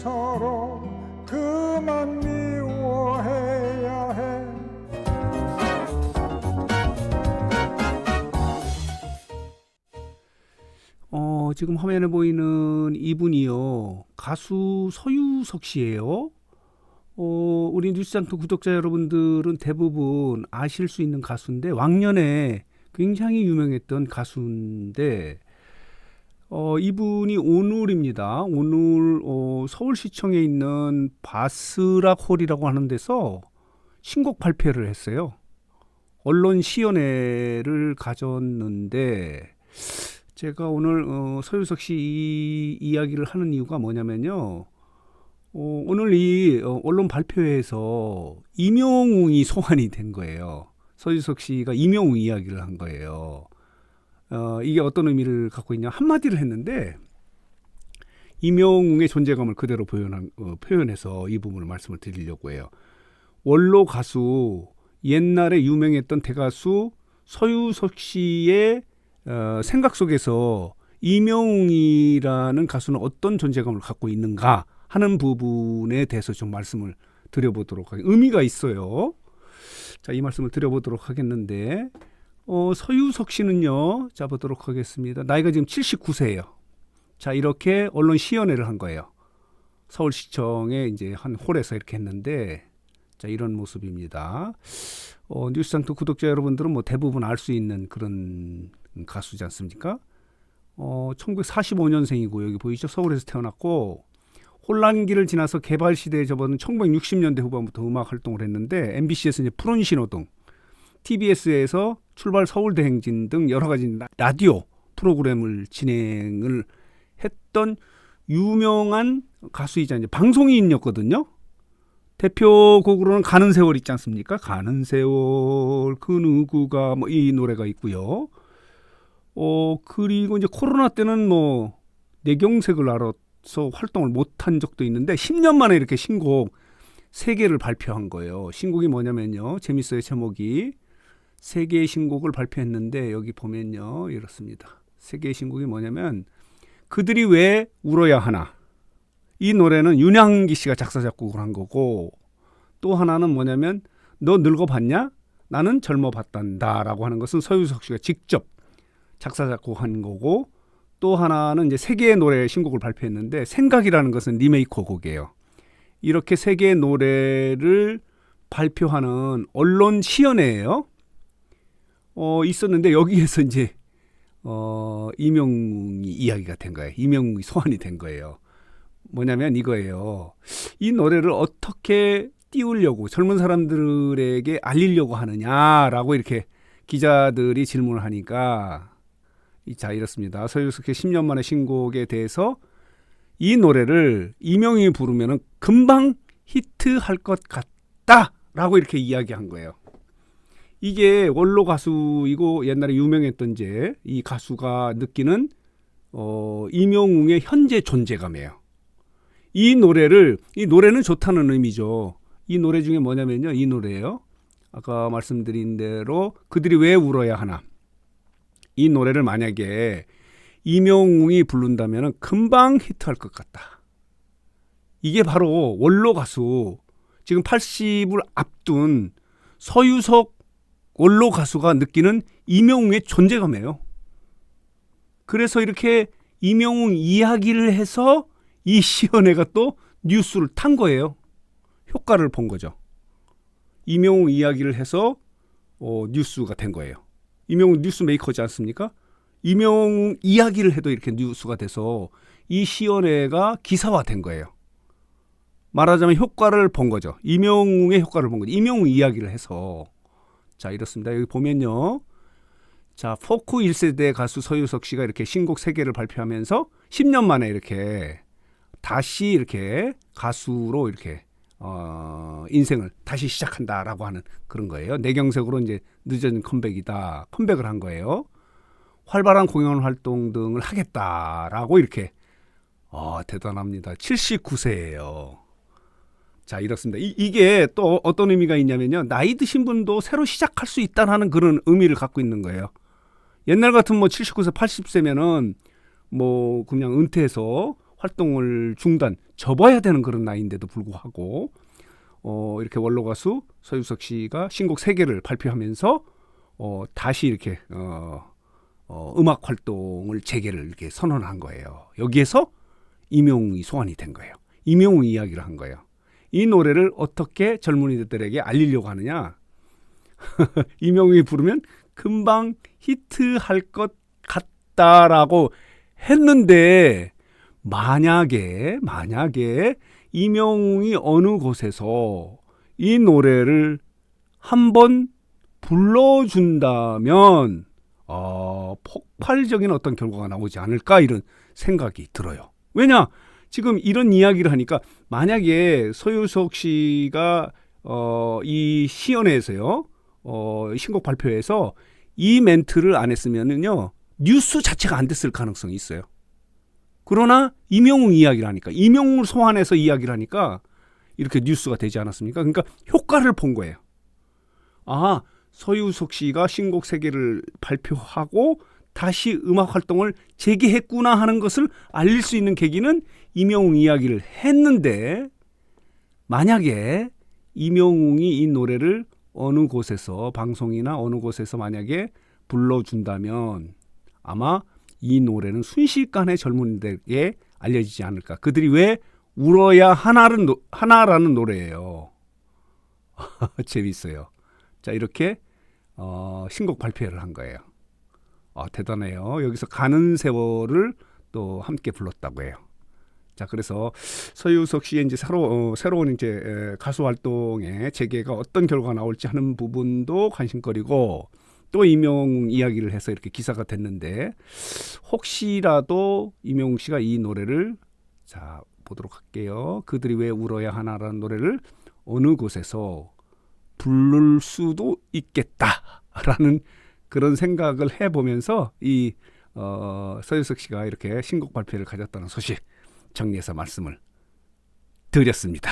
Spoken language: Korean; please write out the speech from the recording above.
서로 그만 미워해야 해. 지금 화면에 보이는 이분이요, 가수 서유석 씨예요. 우리 뉴스장터 구독자 여러분들은 대부분 아실 수 있는 가수인데, 왕년에 굉장히 유명했던 가수인데, 이분이 오늘입니다. 오늘 서울시청에 있는 바스락홀이라고 하는 데서 신곡 발표를 했어요. 언론시연회를 가졌는데, 제가 오늘 서유석 씨 이 이야기를 하는 이유가 뭐냐면요, 오늘 이 언론 발표회에서 임영웅이 소환이 된 거예요. 서유석 씨가 임영웅 이야기를 한 거예요. 이게 어떤 의미를 갖고 있냐, 한마디를 했는데 임영웅의 존재감을 그대로 표현해서 이 부분을 말씀을 드리려고 해요. 원로 가수, 옛날에 유명했던 대가수 서유석 씨의 생각 속에서 임영웅이라는 가수는 어떤 존재감을 갖고 있는가 하는 부분에 대해서 좀 말씀을 드려보도록 하겠습니다. 의미가 있어요. 자, 이 말씀을 드려보도록 하겠는데, 서유석 씨는요, 자, 보도록 하겠습니다. 나이가 지금 79세예요. 자, 이렇게 언론 시연회를 한 거예요. 서울시청에 이제 한 홀에서 이렇게 했는데, 자, 이런 모습입니다. 뉴스장터 구독자 여러분들은 뭐 대부분 알 수 있는 그런 가수지 않습니까? 1945년생이고, 여기 보이죠? 서울에서 태어났고, 혼란기를 지나서 개발 시대에 접어든 1960년대 후반부터 음악 활동을 했는데, MBC에서 이제 푸른 신호등, TBS에서 출발 서울대행진 등 여러 가지 라디오 프로그램을 진행을 했던 유명한 가수이자 이제 방송인이었거든요. 대표곡으로는 가는 세월 있지 않습니까? 가는 세월 그 누구가, 뭐 이 노래가 있고요. 그리고 이제 코로나 때는 뭐 뇌경색을 앓아서 활동을 못한 적도 있는데 10년 만에 이렇게 신곡 3개를 발표한 거예요. 신곡이 뭐냐면요, 재밌어요. 제목이 3개의 신곡을 발표했는데, 여기 보면요, 이렇습니다. 3개의 신곡이 뭐냐면 그들이 왜 울어야 하나, 이 노래는 윤양기 씨가 작사 작곡을 한 거고, 또 하나는 뭐냐면 너 늙어봤냐? 나는 젊어봤단다 라고 하는 것은 서유석 씨가 직접 작사 작곡한 거고, 또 하나는 이제 3개의 노래 신곡을 발표했는데, 생각이라는 것은 리메이커 곡이에요. 이렇게 3개의 노래를 발표하는 언론 시연회예요. 있었는데 여기에서 이제 임영웅이 이야기가 된 거예요. 임영웅이 소환이 된 거예요. 뭐냐면 이거예요. 이 노래를 어떻게 띄우려고, 젊은 사람들에게 알리려고 하느냐라고 이렇게 기자들이 질문을 하니까, 자, 이렇습니다. 서유석의 10년 만의 신곡에 대해서 이 노래를 임영웅이 부르면 금방 히트할 것 같다라고 이렇게 이야기한 거예요. 이게 원로 가수이고 옛날에 유명했던 이 가수가 느끼는 임영웅의 현재 존재감이에요. 이 노래는 좋다는 의미죠. 이 노래 중에 뭐냐면요, 이 노래예요. 아까 말씀드린 대로 그들이 왜 울어야 하나, 이 노래를 만약에 임영웅이 부른다면 금방 히트할 것 같다. 이게 바로 원로 가수, 지금 80을 앞둔 서유석 원로 가수가 느끼는 임영웅의 존재감이에요. 그래서 이렇게 임영웅 이야기를 해서 이 시연회가 또 뉴스를 탄 거예요. 효과를 본 거죠. 임영웅 이야기를 해서 뉴스가 된 거예요. 임영웅 뉴스 메이커지 않습니까? 임영웅 이야기를 해도 이렇게 뉴스가 돼서 이 시연회가 기사화된 거예요. 말하자면 효과를 본 거죠. 임영웅의 효과를 본 거죠. 임영웅 이야기를 해서. 자, 이렇습니다. 여기 보면요, 자, 포크 1세대 가수 서유석 씨가 이렇게 신곡 3개를 발표하면서 10년 만에 이렇게 다시 이렇게 가수로 이렇게 인생을 다시 시작한다라고 하는 그런 거예요. 내경색으로 이제 늦은 컴백을 한 거예요. 활발한 공연 활동 등을 하겠다라고 이렇게. 대단합니다. 79세예요. 자, 이렇습니다. 이게 또 어떤 의미가 있냐면요, 나이 드신 분도 새로 시작할 수 있다는 그런 의미를 갖고 있는 거예요. 옛날 같은 뭐 79세, 80세면은 뭐 그냥 은퇴해서 활동을 접어야 되는 그런 나이인데도 불구하고 이렇게 원로 가수 서유석 씨가 신곡 3개를 발표하면서 다시 이렇게 음악 활동을 재개를 이렇게 선언한 거예요. 여기에서 임영웅이 소환이 된 거예요. 임영웅 이야기를 한 거예요. 이 노래를 어떻게 젊은이들에게 알리려고 하느냐? 임영웅이 부르면 금방 히트할 것 같다라고 했는데 만약에 임영웅이 어느 곳에서 이 노래를 한번 불러준다면 폭발적인 어떤 결과가 나오지 않을까 이런 생각이 들어요. 왜냐? 지금 이런 이야기를 하니까 만약에 서유석 씨가 이 시연회에서요 신곡 발표에서 이 멘트를 안 했으면은요 뉴스 자체가 안 됐을 가능성이 있어요. 그러나 임영웅 이야기를 하니까 임영웅을 소환해서 이야기를 하니까 이렇게 뉴스가 되지 않았습니까? 그러니까 효과를 본 거예요. 아, 서유석 씨가 신곡 3개를 발표하고 다시 음악 활동을 재개했구나 하는 것을 알릴 수 있는 계기는 임영웅 이야기를 했는데 만약에 임영웅이 이 노래를 어느 곳에서 방송이나 어느 곳에서 만약에 불러준다면 아마 이 노래는 순식간에 젊은이들에게 알려지지 않을까. 그들이 왜 울어야 하나라는 노래예요. 재밌어요. 자, 이렇게 신곡 발표를 한 거예요. 대단해요. 여기서 가는 세월을 또 함께 불렀다고 해요. 자, 그래서 서유석 씨의 이제 새로운 이제 가수 활동의 재개가 어떤 결과가 나올지 하는 부분도 관심거리고 또 임영웅 이야기를 해서 이렇게 기사가 됐는데 혹시라도 임영웅 씨가 이 노래를 자 보도록 할게요. 그들이 왜 울어야 하나라는 노래를 어느 곳에서 부를 수도 있겠다라는 그런 생각을 해보면서 이 서유석 씨가 이렇게 신곡 발표를 가졌다는 소식 정리해서 말씀을 드렸습니다.